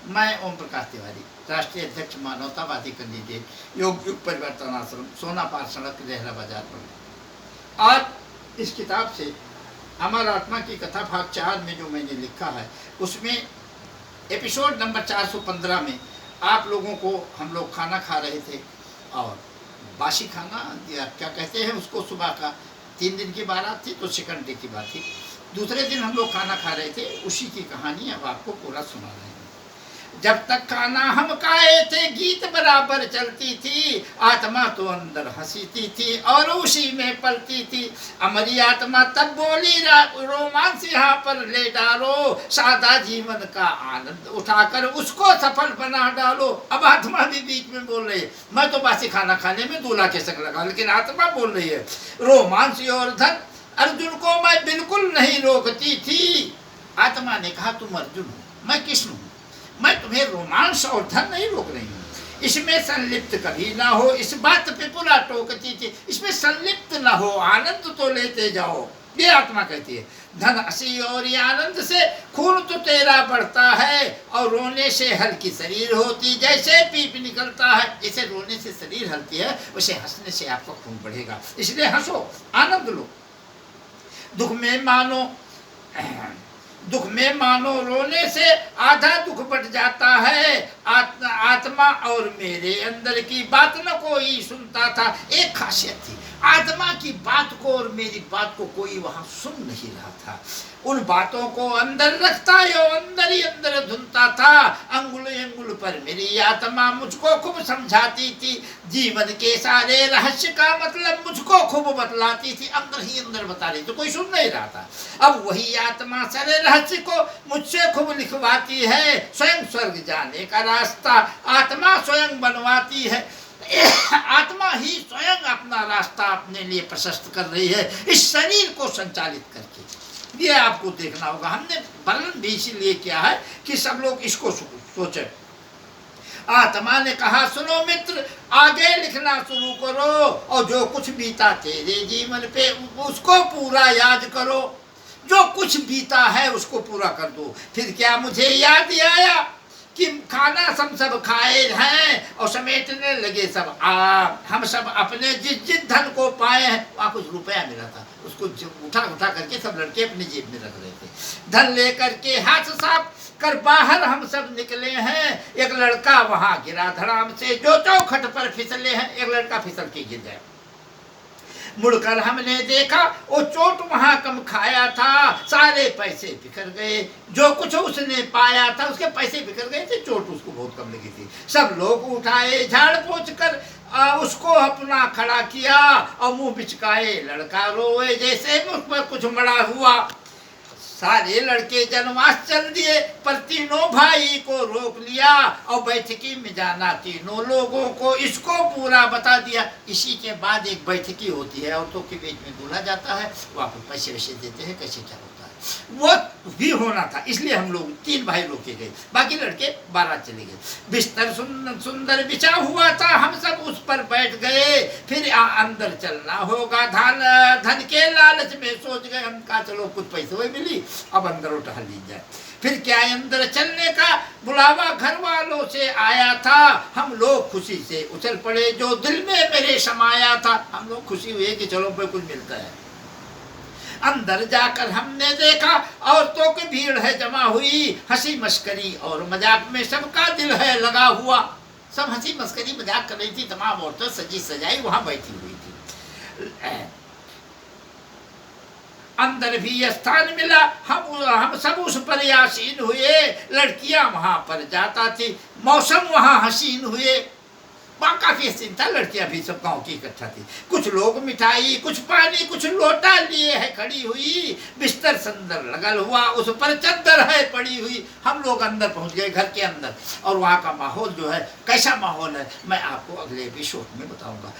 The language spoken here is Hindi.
मैं ओम प्रकाश तिवारी, राष्ट्रीय अध्यक्ष मानवतावादी कैंडिडेट, योग युग परिवर्तन आश्रम, सोना पार सड़क, रेहरा बाजार पर। आज इस किताब से अमर आत्मा की कथा भाग 4 में जो मैंने लिखा है, उसमें एपिसोड नंबर 415 में आप लोगों को हम लोग खाना खा रहे थे, और बासी खाना या क्या कहते हैं उसको, सुबह का 3 दिन की बारात थी तो सेकंड डे की बात थी। दूसरे दिन हम लोग खाना खा रहे थे, उसी की कहानी अब आपको पूरा सुना रहे हैं। जब तक खाना हम खाए थे गीत बराबर चलती थी, आत्मा तो अंदर हंसीती थी और उसी में पलती थी। हमारी आत्मा तब बोली रोमांस यहाँ पर ले डालो, सादा जीवन का आनंद उठाकर उसको सफल बना डालो। अब आत्मा भी बीच में बोल रही है, मैं तो बासी खाना खाने में दूल्हा के शक लगा, लेकिन आत्मा बोल रही है रोमांस और धन अर्जुन को मैं बिल्कुल नहीं रोकती थी। आत्मा ने कहा तुम अर्जुन हो, मैं कृष्ण हूँ, मैं तुम्हें रोमांस और धन नहीं रोक रही हूँ, इसमें संलिप्त कभी ना हो, इस बात पे पूरा टोकती थी, इसमें संलिप्त ना हो, आनंद तो लेते जाओ, ये आत्मा कहती है। धन हंसी और ये आनंद से खून तो तेरा बढ़ता है, और रोने से हल्की शरीर होती, जैसे पीप निकलता है, जैसे रोने से शरीर हल्की है वैसे हंसने से आपका खून बढ़ेगा, इसलिए हंसो, आनंद लो। दुख में मानो रोने से आधा दुख बढ़ जाता है। आत्मा और मेरे अंदर की बात न कोई सुनता था। एक खासियत थी, आत्मा की बात को और मेरी बात को कोई वहां सुन नहीं रहा था। उन बातों को अंदर रखता है और अंदर ही अंदर धुनता था। अंगुल अंगुल पर मेरी आत्मा मुझको खूब समझाती थी, जीवन के सारे रहस्य का मतलब मुझको खूब बतलाती थी, अंदर ही अंदर बता रही थी, कोई सुन नहीं रहा था। अब वही आत्मा सारे रहस्य को मुझसे खूब लिखवाती है। स्वयं स्वर्ग जाने का रास्ता आत्मा स्वयं बनवाती है। आत्मा ही स्वयं अपना रास्ता अपने लिए प्रशस्त कर रही है, इस शरीर को संचालित करके। ये आपको देखना होगा, हमने वर्णन भी इसीलिए किया है कि सब लोग इसको सोचे। आत्मा ने कहा सुनो मित्र, आगे लिखना शुरू करो, और जो कुछ बीता तेरे जीवन पे उसको पूरा याद करो। जो कुछ बीता है उसको पूरा कर दो। फिर क्या मुझे याद आया कि खाना हम सब खाए हैं और समेटने लगे सब। हम सब अपने जिस धन को पाए हैं, वहाँ कुछ रुपया मिला था, उसको उठा करके सब लड़के अपनी जेब में रख रहे थे। धन लेकर के हाथ साफ कर बाहर हम सब निकले हैं। एक लड़का वहाँ गिरा धड़ाम से, जो चौखट पर फिसले हैं, एक लड़का फिसल के गिर गया। मुड़कर हमने देखा वो चोट वहां कम खाया था, सारे पैसे बिखर गए। जो कुछ उसने पाया था उसके पैसे बिखर गए थे, चोट उसको बहुत कम लगी थी। सब लोग उठाए, झाड़ पोंछ कर उसको अपना खड़ा किया और मुंह बिचकाए। लड़का रोए जैसे मुख पर कुछ मड़ा हुआ। सारे लड़के जनवास चल दिए, पर तीनों भाई को रोक लिया और बैठकी में जाना तीनों लोगों को इसको पूरा बता दिया। इसी के बाद एक बैठकी होती है, औरतों के बीच में दूल्हा जाता है, वहाँ पर पैसे वैसे देते हैं, कैसे क्या होता है वो भी होना था। इसलिए हम लोग 3 भाई रोके गए, बाकी लड़के बारात चले गए। बिस्तर सुंदर बिछा हुआ था, हम सब उस पर बैठ गए। फिर अंदर चलना होगा, धन के लालच में सोच गए हम, कहा चलो कुछ पैसे वही मिली, अब अंदर टहल ली जाए। फिर क्या अंदर चलने का बुलावा घर वालों से आया था। हम लोग खुशी से उछल पड़े, जो दिल में मेरे समाया था। हम लोग खुशी हुए कि चलो भाई कुछ मिलता है। अंदर जाकर हमने देखा औरतों की भीड़ है जमा हुई, हंसी मस्करी और मजाक में सबका दिल है लगा हुआ। सब हंसी मस्करी मजाक कर रही थी, तमाम औरतें सजी सजाई वहां बैठी हुई थी। अंदर भी स्थान मिला, हम सब उस पर यासीन हुए। लड़कियां वहां पर जाता थी, मौसम वहां हसीन हुए, वहाँ काफी हसीन था। लड़कियां भी सब गांव की इकट्ठा थी। कुछ लोग मिठाई, कुछ पानी, कुछ लोटा लिए है खड़ी हुई। बिस्तर संदर लगल हुआ, उस पर चद्दर है पड़ी हुई। हम लोग अंदर पहुंच गए, घर के अंदर, और वहाँ का माहौल जो है, कैसा माहौल है मैं आपको अगले एपिसोड में बताऊंगा।